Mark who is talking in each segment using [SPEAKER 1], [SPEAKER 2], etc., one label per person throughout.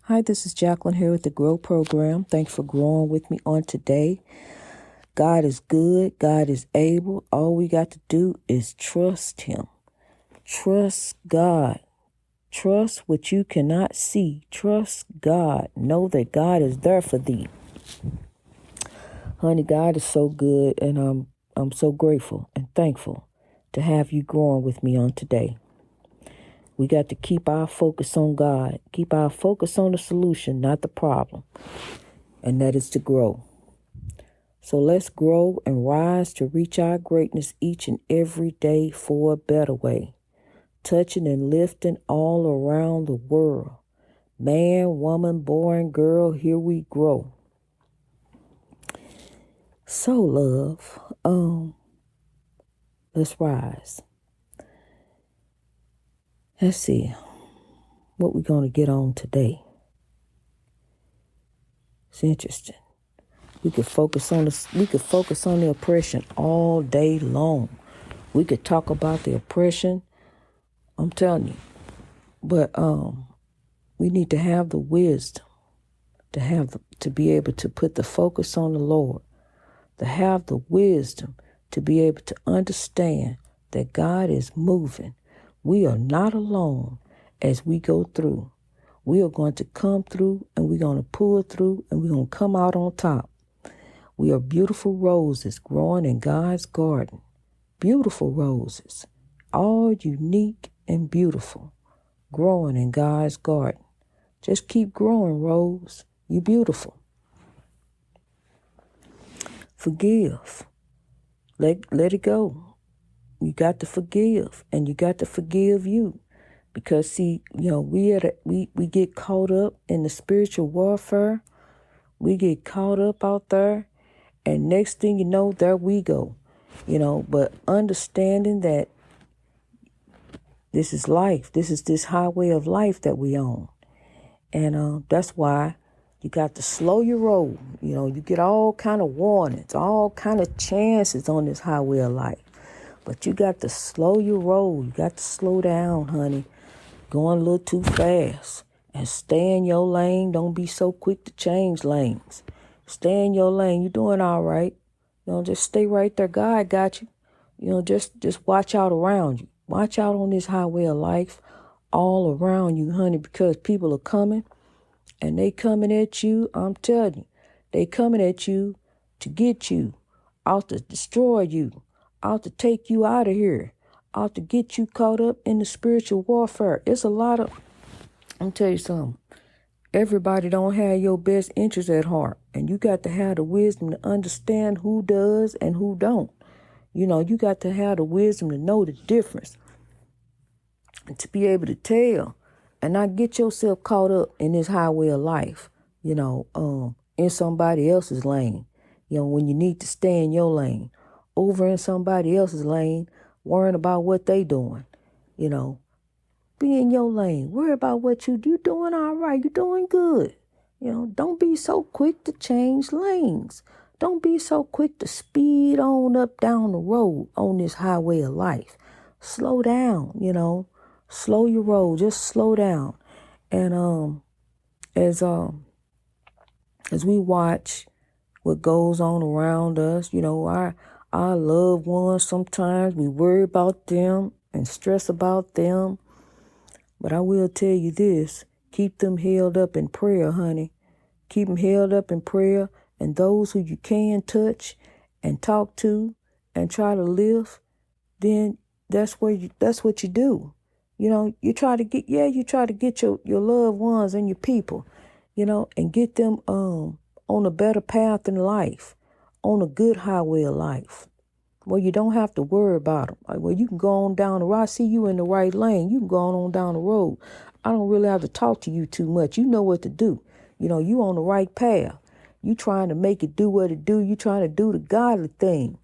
[SPEAKER 1] Hi, this is Jacqueline here with the Grow Program. Thanks for growing with me on today. God is good. God is able. All we got to do is trust Him. Trust God. Trust what you cannot see. Trust God. Know that God is there for thee. Honey, God is so good, and I'm so grateful and thankful to have you growing with me on today. We got to keep our focus on God. Keep our focus on the solution, not the problem. And that is to grow. So let's grow and rise to reach our greatness each and every day for a better way. Touching and lifting all around the world. Man, woman, boy, and girl, here we grow. So, love, let's rise. Let's see what we're going to get on today. It's interesting. We could focus on the oppression all day long. We could talk about the oppression. I'm telling you. But we need to have the wisdom to be able to put the focus on the Lord. To have the wisdom to be able to understand that God is moving. We are not alone as we go through. We are going to come through, and we're going to pull through, and we're going to come out on top. We are beautiful roses growing in God's garden. Beautiful roses, all unique and beautiful, growing in God's garden. Just keep growing, rose. You're beautiful. Forgive. Let it go. You got to forgive, and you got to forgive you. Because, see, we get caught up in the spiritual warfare. We get caught up out there, and next thing you know, there we go. But understanding that this is life. This is this highway of life that we own. And that's why you got to slow your roll. You get all kind of warnings, all kind of chances on this highway of life. But you got to slow your roll. You got to slow down, honey. Going a little too fast. And stay in your lane. Don't be so quick to change lanes. Stay in your lane. You're doing all right. Just stay right there. God got you. Just watch out around you. Watch out on this highway of life all around you, honey, because people are coming, and they coming at you. I'm telling you, they coming at you to get you, out to destroy you, out to take you out of here, out to get you caught up in the spiritual warfare. It's a lot of, I'm tell you something, everybody don't have your best interest at heart, and you got to have the wisdom to understand who does and who don't. You got to have the wisdom to know the difference and to be able to tell and not get yourself caught up in this highway of life, in somebody else's lane, when you need to stay in your lane, over in somebody else's lane, worrying about what they doing, be in your lane, worry about what you doing all right, you doing good, don't be so quick to change lanes. Don't be so quick to speed on up down the road on this highway of life. Slow down, slow your roll, just slow down. And as we watch what goes on around us, our loved ones, sometimes we worry about them and stress about them. But I will tell you this, keep them held up in prayer, honey. Keep them held up in prayer, and those who you can touch and talk to and try to lift, then that's what you do. You try to get your loved ones and your people, and get them on a better path in life, on a good highway of life, where you don't have to worry about them. Like, where you can go on down the road. I see you in the right lane. You can go on down the road. I don't really have to talk to you too much. You know what to do. You on the right path. You trying to make it do what it do. You trying to do the godly thing.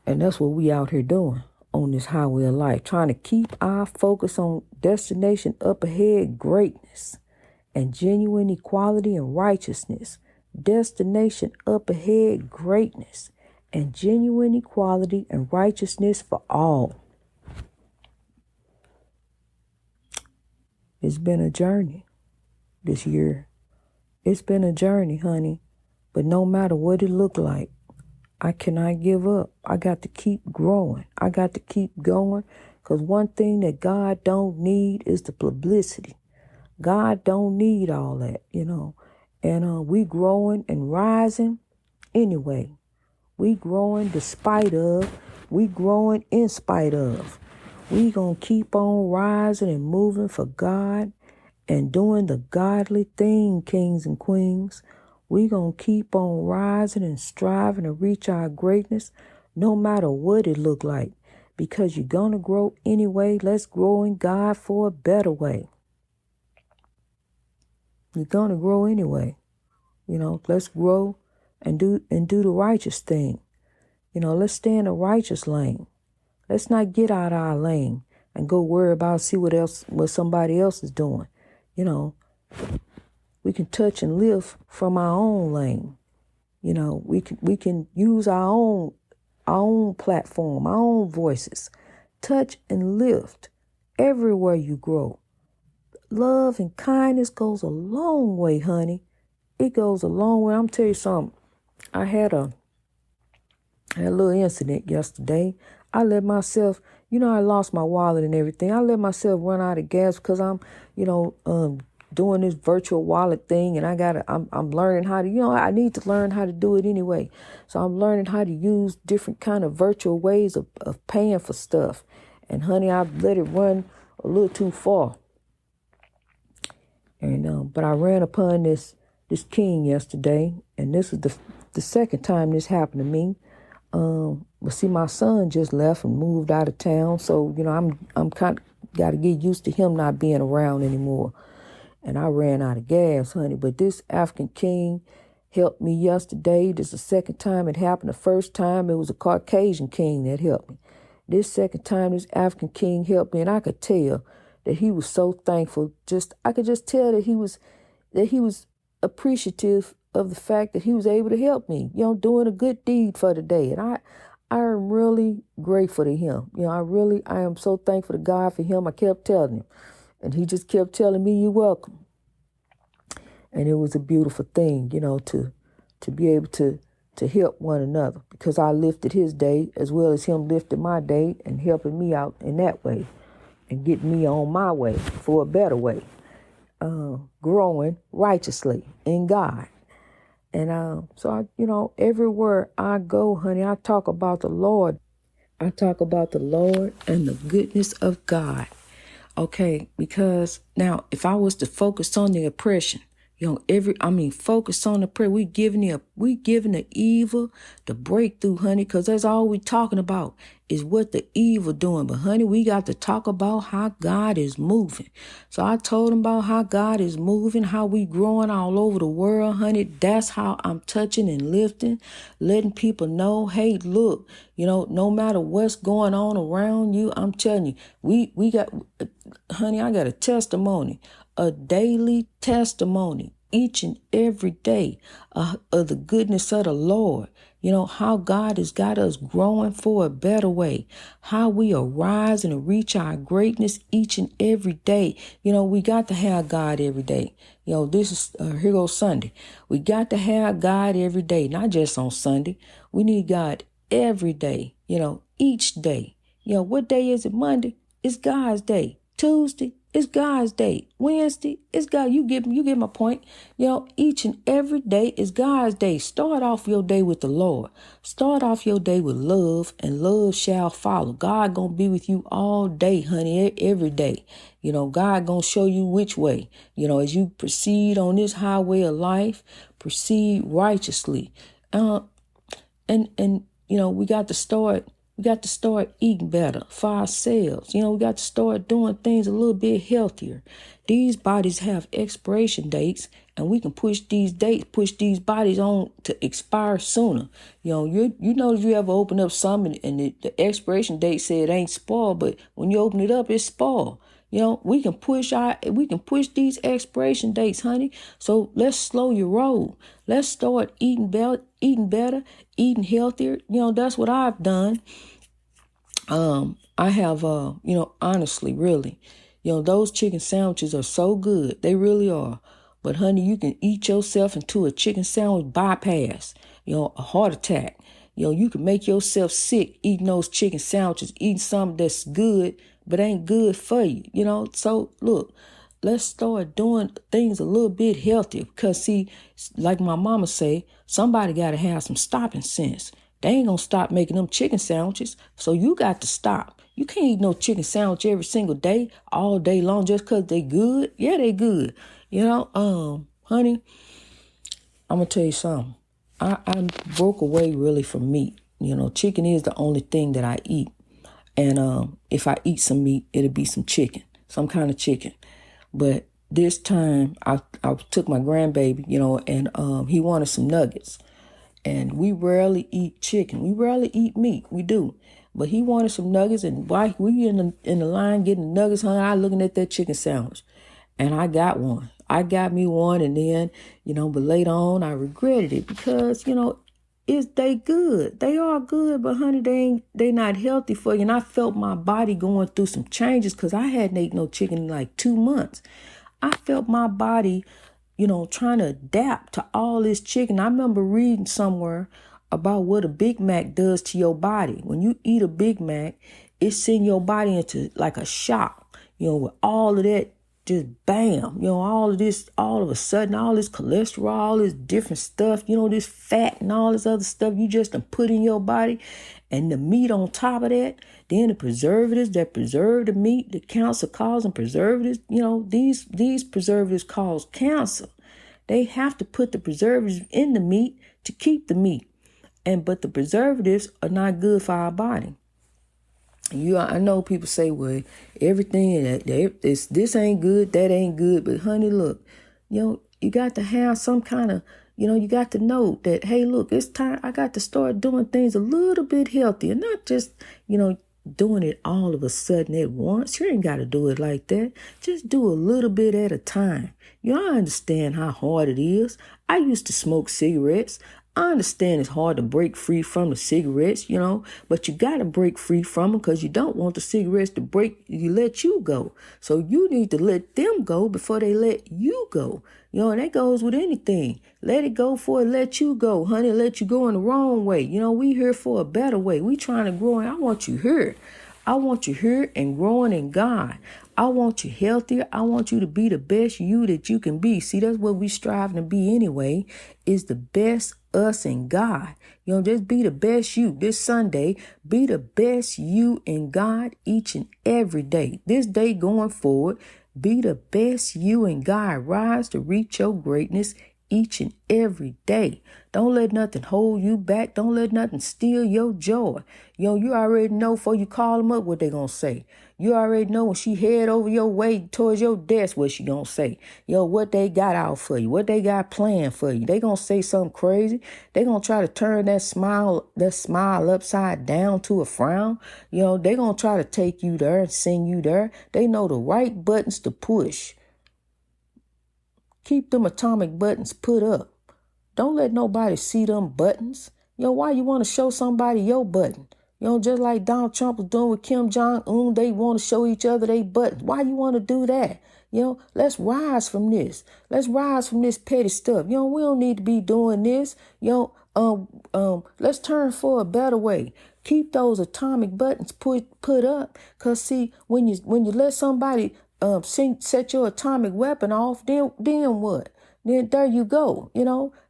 [SPEAKER 1] And that's what we out here doing on this highway of life, trying to keep our focus on destination up ahead, greatness and genuine equality and righteousness. Destination up ahead, greatness and genuine equality and righteousness for all. It's been a journey. this year. It's been a journey, honey. But no matter what it looked like, I cannot give up. I got to keep growing. I got to keep going. Because one thing that God don't need is the publicity. God don't need all that, And we growing and rising anyway. We growing despite of. We growing in spite of. We gonna keep on rising and moving for God and doing the godly thing, kings and queens. We gonna keep on rising and striving to reach our greatness no matter what it look like. Because you're gonna grow anyway. Let's grow in God for a better way. You're gonna grow anyway. Let's grow and do the righteous thing. Let's stay in the righteous lane. Let's not get out of our lane and go worry about see what somebody else is doing. We can touch and live from our own lane. We can use our own platform, our own voices. Touch and lift everywhere you grow. Love and kindness goes a long way, honey. It goes a long way. I'm telling you something. I had a little incident yesterday. I let myself, I lost my wallet and everything. I let myself run out of gas because I'm, doing this virtual wallet thing, and I'm learning how to, I need to learn how to do it anyway. So I'm learning how to use different kind of virtual ways of paying for stuff. And honey, I've let it run a little too far. And but I ran upon this king yesterday, and this is the second time this happened to me. But see, my son just left and moved out of town, so I'm kind of got to get used to him not being around anymore. And I ran out of gas, honey. But this African king helped me yesterday. This is the second time it happened. The first time it was a Caucasian king that helped me. This second time this African king helped me, and I could tell that he was so thankful. I could just tell that he was appreciative of the fact that he was able to help me, doing a good deed for the day. And I am really grateful to him. I am so thankful to God for him. I kept telling him. And he just kept telling me, "You're welcome." And it was a beautiful thing, to be able to help one another, because I lifted his day as well as him lifted my day and helping me out in that way and getting me on my way for a better way, growing righteously in God. And so, everywhere I go, honey, I talk about the Lord. I talk about the Lord and the goodness of God. Okay, because now if I was to focus on the oppression, focus on the prayer. We giving the evil the breakthrough, honey, because that's all we talking about is what the evil doing. But honey, we got to talk about how God is moving. So I told him about how God is moving, how we growing all over the world, honey. That's how I'm touching and lifting, letting people know, hey, look, no matter what's going on around you, I'm telling you, we got, honey, I got a testimony. A daily testimony each and every day of the goodness of the Lord. How God has got us growing for a better way, how we arise and reach our greatness each and every day. We got to have God every day. This is here goes Sunday. We got to have God every day, not just on Sunday. We need God every day, each day. What day is it? Monday? It's God's day. Tuesday? It's God's day. Wednesday, it's God. You get my point. Each and every day is God's day. Start off your day with the Lord. Start off your day with love, and love shall follow. God gonna be with you all day, honey, every day. God gonna show you which way. As you proceed on this highway of life, proceed righteously. We got to start. We got to start eating better for ourselves. We got to start doing things a little bit healthier. These bodies have expiration dates, and we can push these bodies on to expire sooner. You know, if you ever open up something and the expiration date said it ain't spoiled, but when you open it up, it's spoiled. We can push these expiration dates, honey. So let's slow your roll. Let's start eating better, eating healthier. That's what I've done. I have, honestly, really, those chicken sandwiches are so good. They really are. But honey, you can eat yourself into a chicken sandwich bypass, a heart attack. You can make yourself sick eating those chicken sandwiches, eating something that's good but ain't good for you. So look, let's start doing things a little bit healthier, because see, like my mama say, somebody got to have some stopping sense. They ain't gonna stop making them chicken sandwiches, so you got to stop. You can't eat no chicken sandwich every single day, all day long, just because they good. Yeah, they good. Honey, I'm gonna tell you something. I broke away really from meat. Chicken is the only thing that I eat. And if I eat some meat, it'll be some chicken, some kind of chicken. But this time I took my grandbaby, and he wanted some nuggets. And we rarely eat chicken. We rarely eat meat. We do. But he wanted some nuggets, and while we in the line getting the nuggets, honey, I looking at that chicken sandwich. And I got one. I got me one, and then, but later on I regretted it because, they good. They are good, but honey, they not healthy for you. And I felt my body going through some changes because I hadn't ate no chicken in like 2 months. I felt my body, trying to adapt to all this chicken. I remember reading somewhere about what a Big Mac does to your body. When you eat a Big Mac, it sends your body into like a shock, with all of that. Just bam, all of this, all of a sudden, all this cholesterol, all this different stuff, this fat and all this other stuff you just done put in your body, and the meat on top of that, then the preservatives that preserve the meat, the cancer causing preservatives, these preservatives cause cancer. They have to put the preservatives in the meat to keep the meat, but the preservatives are not good for our body. I know people say, well, everything this ain't good, that ain't good. But honey, look, you got to have some kind of, you got to know that, hey, look, it's time. I got to start doing things a little bit healthier, not just, doing it all of a sudden at once. You ain't got to do it like that. Just do a little bit at a time. I understand how hard it is. I used to smoke cigarettes. I understand it's hard to break free from the cigarettes, but you got to break free from them because you don't want the cigarettes to let you go. So you need to let them go before they let you go. And that goes with anything. Let it go before it let you go, honey. Let you go in the wrong way. We here for a better way. We trying to grow, and I want you here. I want you here and growing in God. I want you healthier. I want you to be the best you that you can be. See, that's what we striving to be anyway, is the best us in God. Just be the best you. This Sunday, be the best you in God each and every day. This day going forward, be the best you in God. Rise to reach your greatness each and every day. Don't let nothing hold you back. Don't let nothing steal your joy. You already know before you call them up what they gonna say. You already know when she head over your way towards your desk what she gonna say. What they got out for you, what they got planned for you. They gonna say something crazy. They gonna try to turn that smile upside down to a frown. They gonna try to take you there and send you there. They know the right buttons to push. Keep them atomic buttons put up. Don't let nobody see them buttons. Why you want to show somebody your button? Just like Donald Trump was doing with Kim Jong-un, they want to show each other their buttons. Why you want to do that? Let's rise from this. Let's rise from this petty stuff. We don't need to be doing this. Let's turn for a better way. Keep those atomic buttons put up. Cause see, when you let somebody set your atomic weapon off, then what? Then there you go,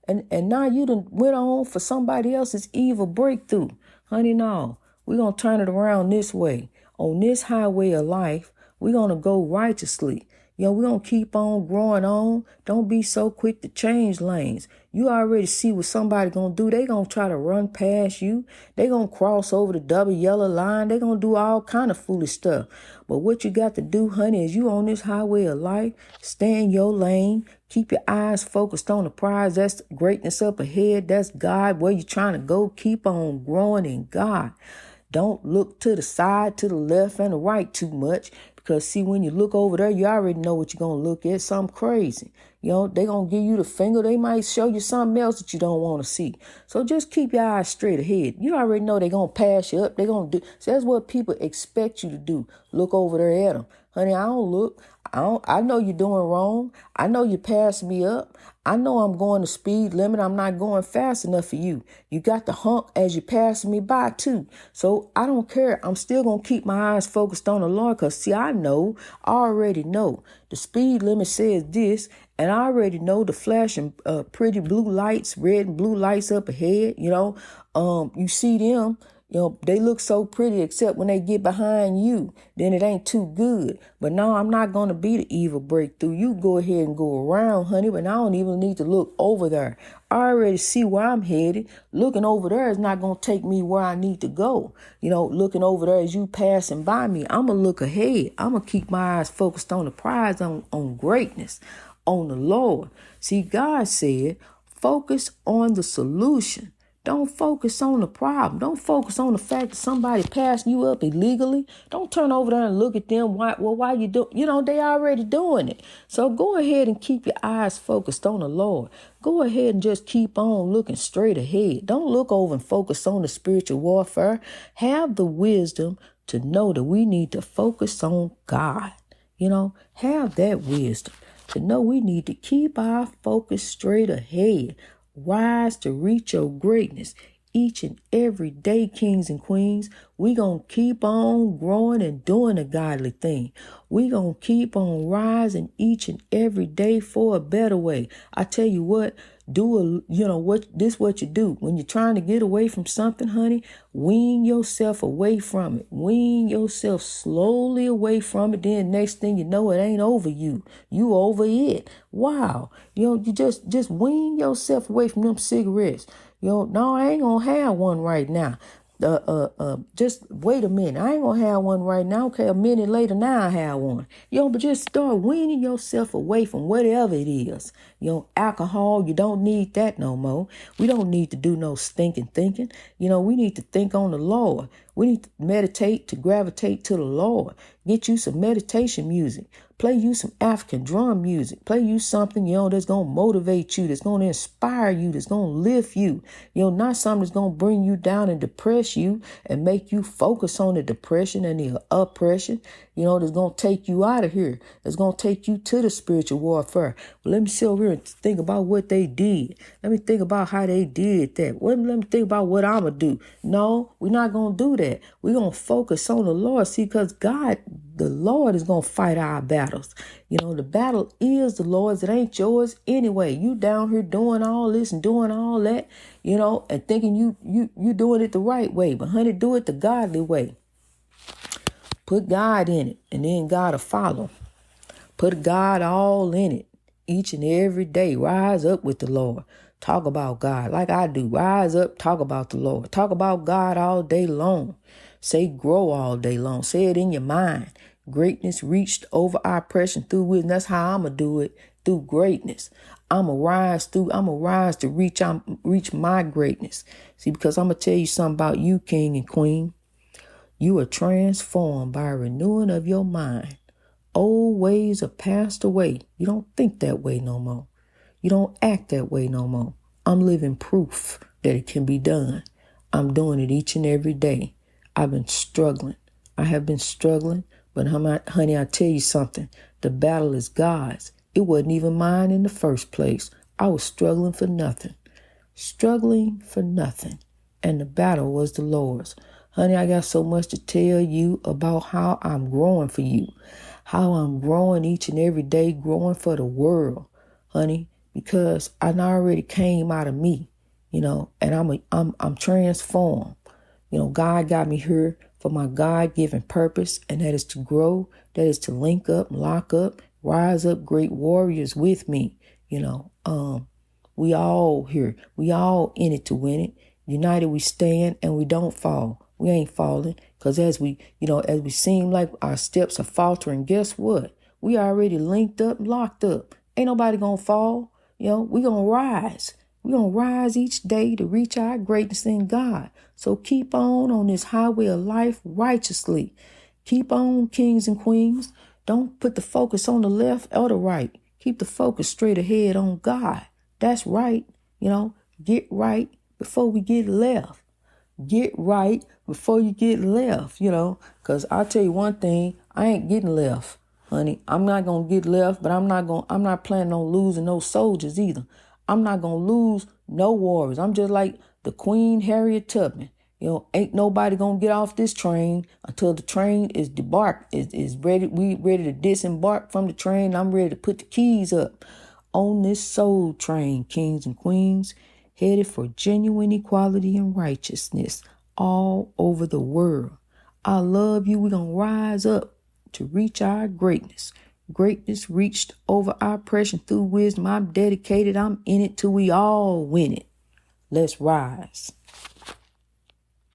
[SPEAKER 1] and now you done went on for somebody else's evil breakthrough. Honey, no, we're going to turn it around this way. On this highway of life, we're going to go righteously. We're going to keep on growing on. Don't be so quick to change lanes. You already see what somebody going to do. They going to try to run past you. They going to cross over the double yellow line. They going to do all kind of foolish stuff. But what you got to do, honey, is you on this highway of life, stay in your lane. Keep your eyes focused on the prize. That's greatness up ahead. That's God. Where you trying to go, keep on growing in God. Don't look to the side, to the left, and the right too much. Because, see, when you look over there, you already know what you're going to look at. Something crazy. They're going to give you the finger. They might show you something else that you don't want to see. So just keep your eyes straight ahead. You already know they're going to pass you up. They're going to do. So that's what people expect you to do. Look over there at them. Honey, I don't look. I know you're doing wrong. I know you're passing me up. I know I'm going the speed limit. I'm not going fast enough for you. You got the honk as you're passing me by too. So I don't care. I'm still going to keep my eyes focused on the Lord because, see, I already know. The speed limit says this, and I already know the flashing pretty blue lights, red and blue lights up ahead, you see them. They look so pretty, except when they get behind you, then it ain't too good. But no, I'm not going to be the evil breakthrough. You go ahead and go around, honey, but I don't even need to look over there. I already see where I'm headed. Looking over there is not going to take me where I need to go. Looking over there as you passing by me, I'm going to look ahead. I'm going to keep my eyes focused on the prize, on greatness, on the Lord. See, God said, focus on the solution. Don't focus on the problem. Don't focus on the fact that somebody passing you up illegally. Don't turn over there and look at them. Why you do? They already doing it. So go ahead and keep your eyes focused on the Lord. Go ahead and just keep on looking straight ahead. Don't look over and focus on the spiritual warfare. Have the wisdom to know that we need to focus on God. Have that wisdom to know we need to keep our focus straight ahead. Rise to reach your greatness each and every day, kings and queens. We gonna keep on growing and doing a godly thing. We gonna keep on rising each and every day for a better way. I tell you what, what you do when you're trying to get away from something, honey. Wean yourself away from it. Wean yourself slowly away from it. Then next thing you know, it ain't over you. You over it. Wow. You just wean yourself away from them cigarettes. No, I ain't gonna have one right now. Just wait a minute. I ain't gonna have one right now. Okay, a minute later, now I have one. But just start weaning yourself away from whatever it is. Alcohol, you don't need that no more. We don't need to do no stinking thinking. We need to think on the Lord. We need to meditate, to gravitate to the Lord. Get you some meditation music. Play you some African drum music. Play you something, that's going to motivate you, that's going to inspire you, that's going to lift you. Not something that's going to bring you down and depress you and make you focus on the depression and the oppression, that's going to take you out of here. That's going to take you to the spiritual warfare. But let me sit over here and think about what they did. Let me think about how they did that. Let me think about what I'm going to do. No, we're not going to do that. We're going to focus on the Lord. See, because God, the Lord is going to fight our battles. The battle is the Lord's. It ain't yours anyway. You down here doing all this and doing all that, and thinking you doing it the right way. But honey, do it the godly way. Put God in it, and then God will follow. Put God all in it each and every day. Rise up with the Lord. Talk about God like I do. Rise up, talk about the Lord. Talk about God all day long. Say grow all day long. Say it in your mind. Greatness reached over our oppression through wisdom. That's how I'm going to do it, through greatness. I'm going to rise to reach my greatness. See, because I'm going to tell you something about you, king and queen. You are transformed by a renewing of your mind. Old ways are passed away. You don't think that way no more. You don't act that way no more. I'm living proof that it can be done. I'm doing it each and every day. I've been struggling. I have been struggling, but honey, I tell you something. The battle is God's. It wasn't even mine in the first place. I was struggling for nothing. And the battle was the Lord's. Honey, I got so much to tell you about how I'm growing for you. How I'm growing each and every day, growing for the world, honey, because I already came out of me, and I'm transformed. God got me here for my God-given purpose, and that is to grow, that is to link up, lock up, rise up great warriors with me. We all here, we all in it to win it. United we stand and we don't fall. We ain't falling, because as we seem like our steps are faltering, guess what? We already linked up, locked up. Ain't nobody gonna fall. We gonna rise. We gonna rise each day to reach our greatness in God. So keep on this highway of life righteously. Keep on, kings and queens. Don't put the focus on the left or the right. Keep the focus straight ahead on God. That's right. Get right before we get left. Get right before you get left, because I'll tell you one thing, I ain't getting left. honey. I'm not gonna get left, but I'm not planning on losing no soldiers either. I'm not gonna lose no warriors. I'm just like the Queen Harriet Tubman. Ain't nobody gonna get off this train until the train is debarked, is ready. We ready to disembark from the train. I'm ready to put the keys up on this soul train, kings and queens, headed for genuine equality and righteousness all over the world. I love you. We're gonna rise up to reach our greatness. Greatness reached over oppression through wisdom. I'm dedicated. I'm in it till we all win it. Let's rise.